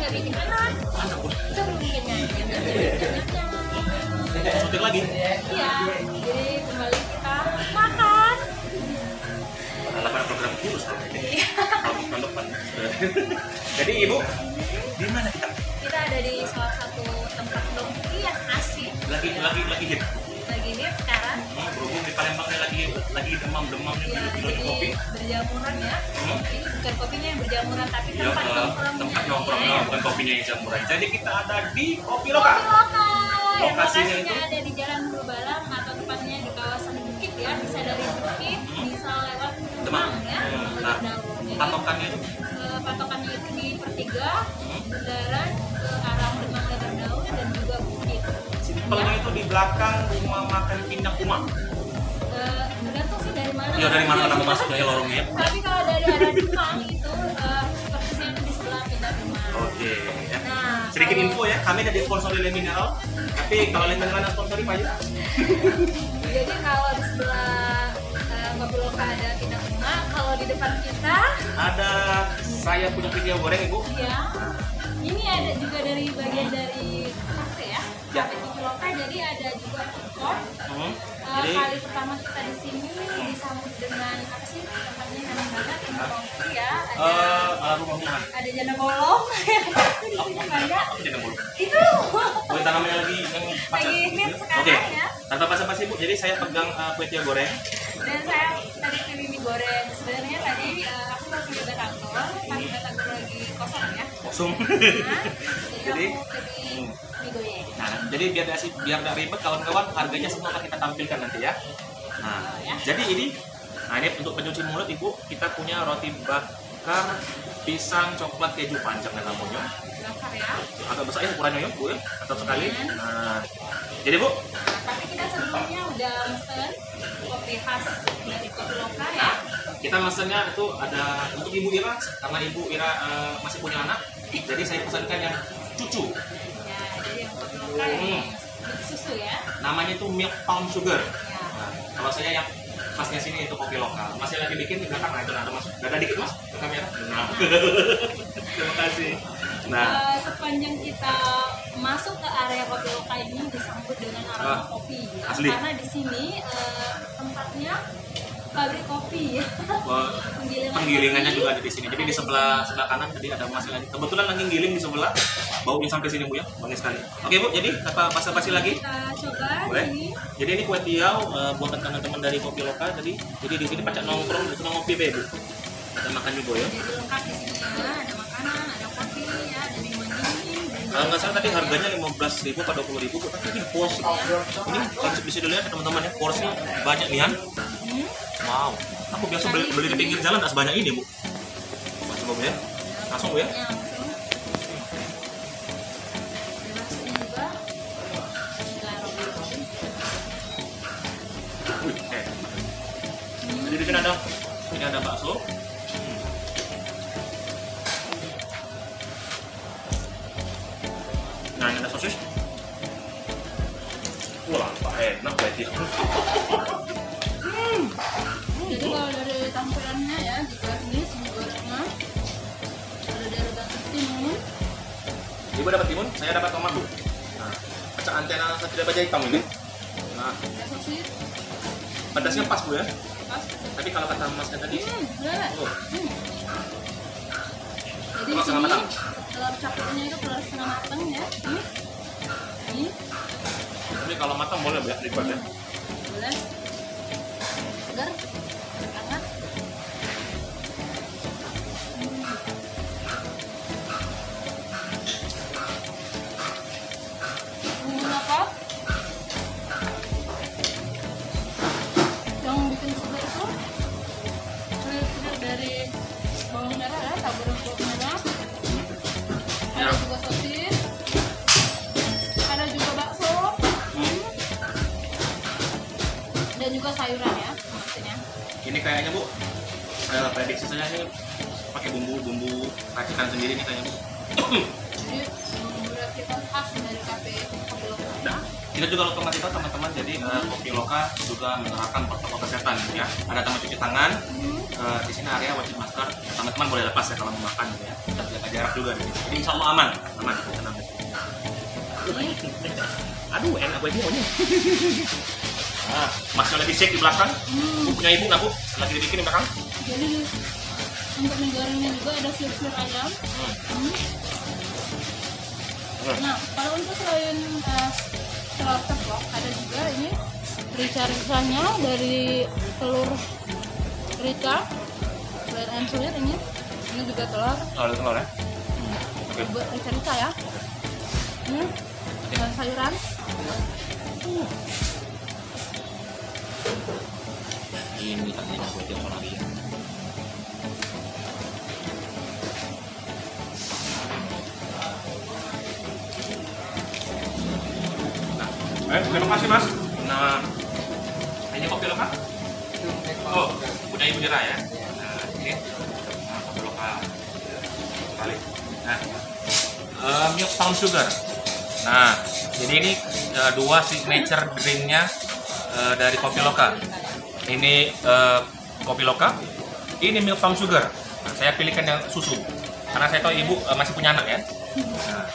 bikin enak. Seru bikinnya. Syuting lagi. Iya. Jadi kembali kita makan. Padahal ada program khusus tahun depan. Jadi ibu, di mana kita? Kita ada di salah satu tempat nongki yang asik. Lagi hit. Lagi hit sekarang. Berhubung di Palembang lagi demam Ya, minum kopi. berjamuran ya. Ini bukan kopinya yang berjamuran, tapi Ya, tempat nongkrongnya. tempat nongkrong, Ya. bukan kopinya yang jamuran. Jadi kita ada di Kopi Kopi Loka. lokal. Lokasinya Lokasinya itu? ada di Jalan Purbalang atau tepatnya di kawasan Bukit ya. Bisa dari Bukit, bisa lewat Demang ya. Nah, Daun. Jadi, patokannya itu patokannya itu di Pertiga, Bundaran ke arah Demang Lebar Daun dan juga Bukit. simpelnya itu di belakang rumah makan Pindang Uma. Tergantung sih dari mana. Ya dari mana kamu masuknya ya lorongnya? Tapi kalau dari arah Demang itu persisnya itu di sebelah pindah rumah. Oke. Ya. Nah, Sedikit kalau- info ya, kami ada disponsori Le Mineral. Tapi kalau Le Mineral ada sponsori Pak ya? Jadi kalau di sebelah Kopi Loka ada pindah rumah, kalau di depan kita Ada saya punya video goreng ibu. ya ini ada juga dari bagian dari kafe ya, Ya. kafe Kopi Loka. Jadi ada juga food court. Jadi Kali pertama kita di sini disambut dengan apa sih tempatnya enak banget, enak banget ya. rumah-rumahan. Ada janda bolong. Itu di sini banyak. Apa tidak boleh? Itu. Oh, itu namanya lagi yang Lagi hit sekarang Oke. ya. Tanpa basa-basi ibu, jadi saya pegang kue tiaw goreng. Dan saya tadi pilih mie goreng. Sebenarnya tadi aku mau pilih batagor, tapi batagor lagi kosong ya. Kosong. Nah, jadi Jadi- aku pilih mie goreng. Nah, jadi biar nggak ribet kawan-kawan, harganya semua akan kita tampilkan nanti ya. Nah, Ya. jadi ini untuk pencuci mulut ibu, kita punya roti bakar pisang coklat keju panjang dan namanya. Bakar ya. Agak besar ya ukurannya ya bu ya, atau sekali. Nah, jadi bu, Nah, tapi kita sebelumnya udah mesen kopi khas dari Kopi Loka ya. kita mesennya itu ada untuk ibu Ira, karena ibu Ira masih punya anak, jadi saya pesankan yang cucu. Ya, jadi yang Kopi Loka yang susu ya. Namanya itu milk palm sugar. Ya. Nah, kalau saya yang khasnya sini itu kopi lokal. Masih lagi bikin di belakang, nah itu ada mas. Ada dikit mas ke kamera. Nah. Terima kasih. Nah, Sepanjang kita masuk ke area Kopi Loka ini disambut dengan aroma kopi ya. asli. Karena di sini tempatnya pabrik kopi ya. penggilingannya juga ada di sini. Jadi di sebelah kanan tadi ada mas lagi. Kebetulan lagi giling di sebelah. Baunya sampai sini bu ya, wangi sekali. Oke bu, jadi apa basa-basi lagi? Kita coba Boleh? di sini. Jadi ini kue tiaw buatan teman-teman dari Kopi Loka tadi. Jadi di sini pacak nongkrong, di sini ngopi be bu. Kita makan juga ya. Jadi lengkap di sini ya. Ada makanan, ada kopi ya, ada minuman dingin. Dan Kalau nggak salah tadi harganya 15.000 atau 20.000, tapi ini porsi. Ini langsung bisa dilihat ya teman-teman ya, porsinya banyak nih kan. Wow, aku biasa beli di pinggir jalan nggak sebanyak ini bu. Masuk bu ya, langsung bu ya. ya, langsung. Dimasukin juga. Nah, roti. Wih, jadi di sini ada bakso. Nah ini ada sosis. Wah, enak berarti. Jadi kalau dari tampilannya ya, di garnish mie gorengnya ada dari batu timun. Ibu dapat timun, saya dapat tomat bu. Nah, pecah antena saya tidak baca hitam ini. Nah, Ada sosis, pedasnya pas bu ya. pas. Tapi kalau kata masnya tadi, Berat. oh, Jadi di Telur setengah sini matang. telur campurnya itu telur setengah matang ya. Ini tapi kalau matang boleh bu ya, dibuat ya. boleh. Segar, hangat. Bumbunya apa? Yang bikin segar itu segar dari bawang merah ya, taburan bawang merah. Ada Ya. juga sosis. Ada juga bakso. Dan juga sayuran ya, maksudnya. Ini kayaknya bu, prediksi saya ini pakai bumbu racikan sendiri nih kayaknya bu. Jadi bumbu kita khas dari kafe Kopi Loka. Nah, kita juga lupa ngasih tahu teman-teman, jadi Kopi Loka juga menerapkan protokol kesehatan ya. Ada tempat cuci tangan, di sini area wajib masker. Teman-teman boleh lepas ya kalau mau makan gitu ya. Kita jaga jarak juga di sini. Jadi insya Allah aman, tenang. Aduh, enak gue ini. Nah, masnya lagi shake di belakang. Punya ibu nggak bu? Lagi dibikin di belakang. Jadi untuk menggorengnya juga ada flip ayam. Nah, kalau untuk selain telur ceplok ada juga ini rica-ricanya dari telur rica, red and sweet ini juga telur. Oh, ada telur ya? Oke. Rica-rica ya. Ini sayuran. Ini katanya buat yang lagi ya. Nah, terima kasih mas. Nah, ini kopi lokal? Oh, punya ibu Dira ya. Nah, ini kopi lokal. Kali. Nah, milk palm sugar. Nah, jadi ini dua signature drinknya dari kopi lokal. Ini kopi lokal, ini milk palm sugar. Nah, saya pilihkan yang susu karena saya tahu ibu masih punya anak ya. Nah,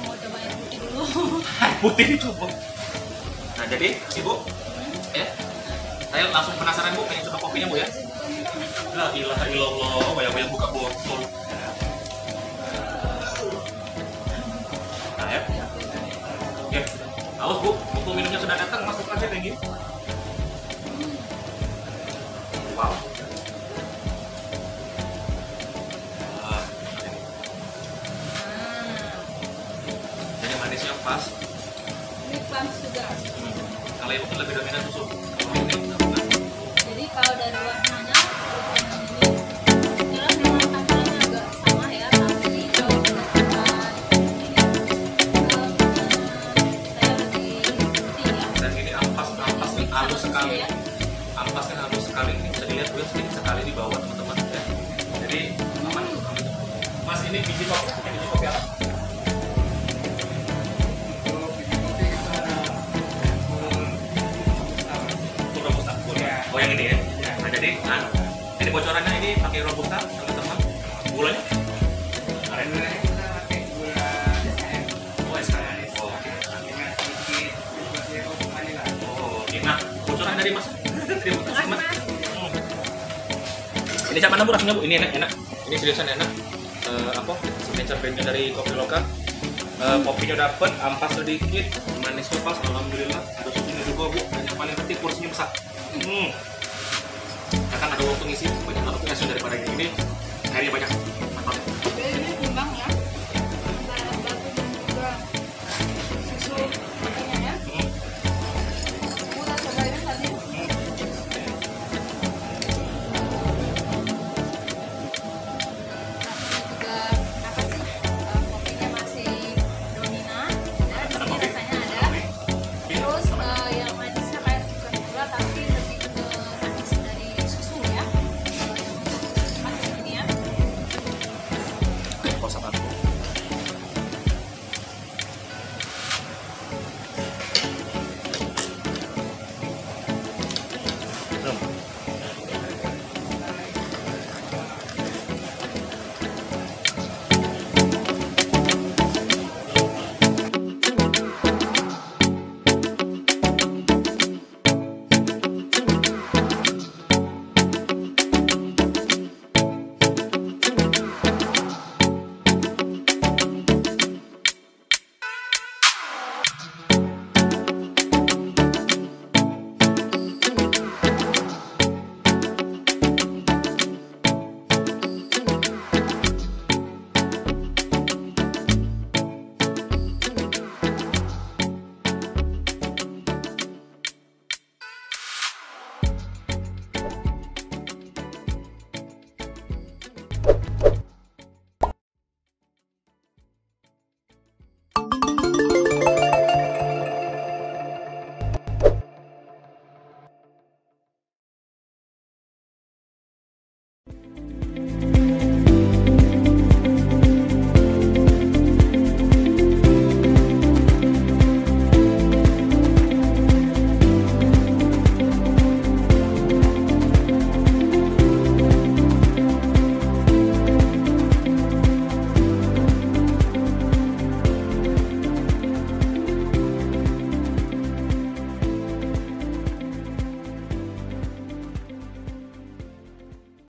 Mau coba yang putih dulu. putih dicoba. Nah, jadi ibu, ya, saya langsung penasaran bu, pengen coba kopinya bu ya. La ilaha illallah, banyak buka botol. Nah ya, oke, awas bu, waktu minumnya sudah datang, masuk aja kayak gini. Wow. Jadi manisnya pas. Milk palm sugar. Kalau ibu kan lebih dominan susu. Kalau ini enggak. Jadi kalau dari warnanya ini jelas memang tampilannya agak sama ya, tapi kalau misalkan ini saya lebih putih ya. Dan ini ampas halus sekali. Ya. Ampasnya halus sekali. Ini bisa dilihat gue sedikit sekali di bawah teman-teman ya. Jadi aman. Mas ini biji kopi apa? Untuk robusta. Oh yang ini ya. Nah jadi ini bocorannya ini pakai robusta teman-teman. Gulanya? Aren. Oh SKM. Oh oke. Oh oke. Nah bocoran dari mas. Terima kasih mas. Ini sama bu rasanya bu. Ini enak. Ini seriusan enak. Apa? Signature brandnya dari kopi lokal. Kopinya dapet, ampas sedikit, manisnya pas, alhamdulillah. Ada susunya juga bu. Dan yang paling penting porsinya besar. Akan ada waktu ngisi banyak aplikasi daripada yang ini.